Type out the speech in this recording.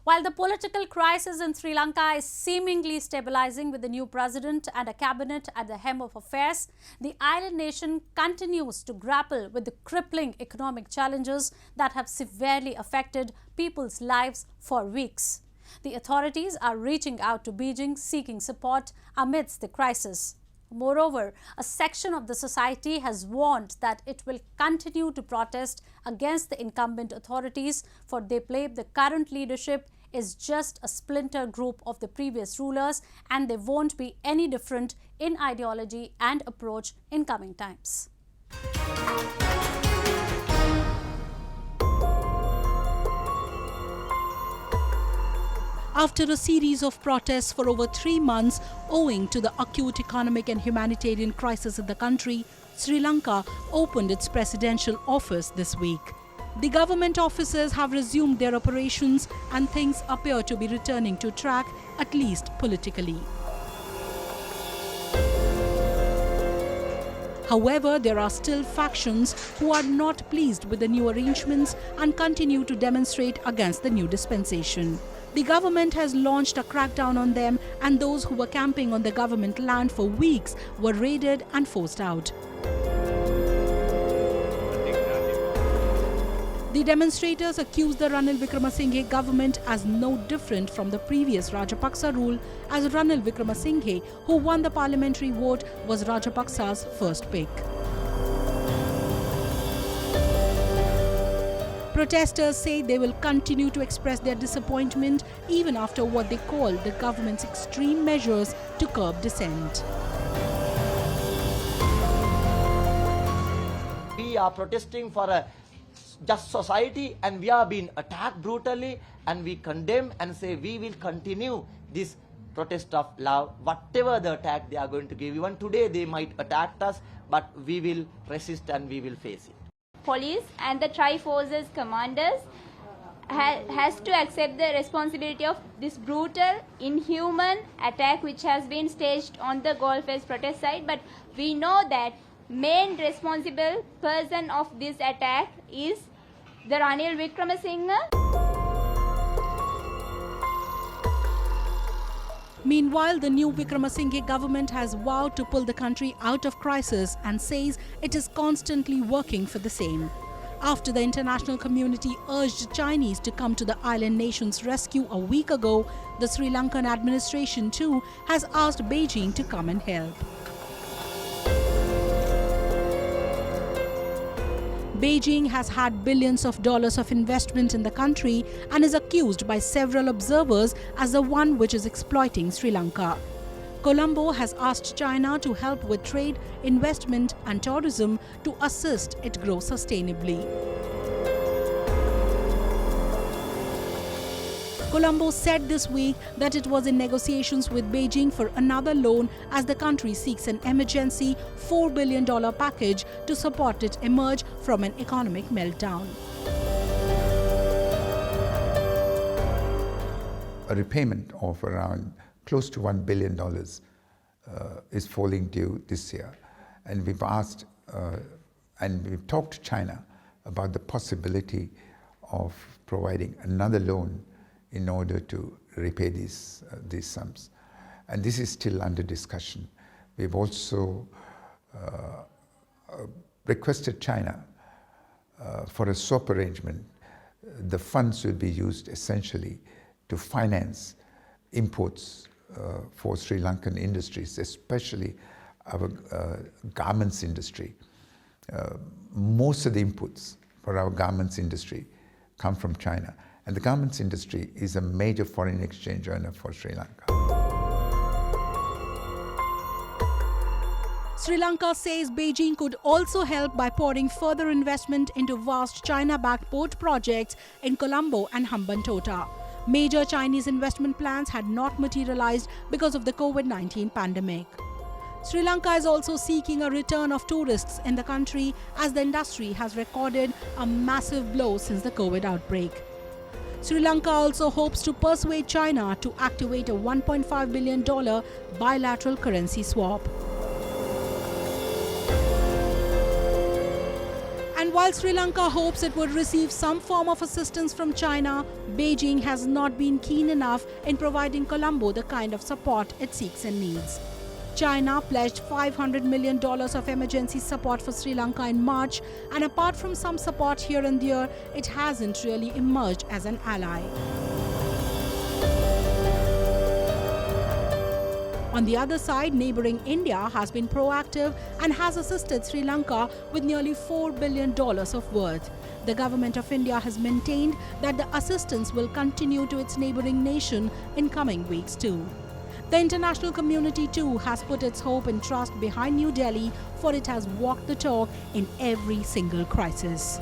While the political crisis in Sri Lanka is seemingly stabilizing with the new president and a cabinet at the helm of affairs, the island nation continues to grapple with the crippling economic challenges that have severely affected people's lives for weeks. The authorities are reaching out to Beijing seeking support amidst the crisis. Moreover, a section of the society has warned that it will continue to protest against the incumbent authorities, for they blame the current leadership is just a splinter group of the previous rulers and they won't be any different in ideology and approach in coming times. After a series of protests for over 3 months owing to the acute economic and humanitarian crisis in the country, Sri Lanka opened its presidential office this week. The government offices have resumed their operations and things appear to be returning to track, at least politically. However, there are still factions who are not pleased with the new arrangements and continue to demonstrate against the new dispensation. The government has launched a crackdown on them, and those who were camping on the government land for weeks were raided and forced out. The demonstrators accused the Ranil Wickremesinghe government as no different from the previous Rajapaksa rule, as Ranil Wickremesinghe, who won the parliamentary vote, was Rajapaksa's first pick. Protesters say they will continue to express their disappointment even after what they call the government's extreme measures to curb dissent. We are protesting for a just society and we are being attacked brutally, and we condemn and say we will continue this protest of love, whatever the attack they are going to give. Even today they might attack us, but we will resist and we will face it. Police and the Tri-Forces commanders has to accept the responsibility of this brutal, inhuman attack which has been staged on the Goldfest protest site. But we know that main responsible person of this attack is the Ranil Wickremesinghe. Meanwhile, the new Wickremesinghe government has vowed to pull the country out of crisis and says it is constantly working for the same. After the international community urged Chinese to come to the island nation's rescue a week ago, the Sri Lankan administration too has asked Beijing to come and help. Beijing has had billions of dollars of investment in the country and is accused by several observers as the one which is exploiting Sri Lanka. Colombo has asked China to help with trade, investment and tourism to assist it grow sustainably. Colombo said this week that it was in negotiations with Beijing for another loan as the country seeks an emergency $4 billion package to support it emerge from an economic meltdown. A repayment of around close to $1 billion is falling due this year. And we've asked and we've talked to China about the possibility of providing another loan in order to repay these sums. And this is still under discussion. We've also requested China for a swap arrangement. The funds will be used essentially to finance imports for Sri Lankan industries, especially our garments industry. Most of the inputs for our garments industry come from China. And the garments industry is a major foreign exchange earner for Sri Lanka. Sri Lanka says Beijing could also help by pouring further investment into vast China-backed port projects in Colombo and Hambantota. Major Chinese investment plans had not materialized because of the COVID-19 pandemic. Sri Lanka is also seeking a return of tourists in the country as the industry has recorded a massive blow since the COVID outbreak. Sri Lanka also hopes to persuade China to activate a $1.5 billion bilateral currency swap. And while Sri Lanka hopes it would receive some form of assistance from China, Beijing has not been keen enough in providing Colombo the kind of support it seeks and needs. China pledged $500 million of emergency support for Sri Lanka in March, and apart from some support here and there, it hasn't really emerged as an ally. On the other side, neighboring India has been proactive and has assisted Sri Lanka with nearly $4 billion of worth. The government of India has maintained that the assistance will continue to its neighboring nation in coming weeks too. The international community too has put its hope and trust behind New Delhi, for it has walked the talk in every single crisis.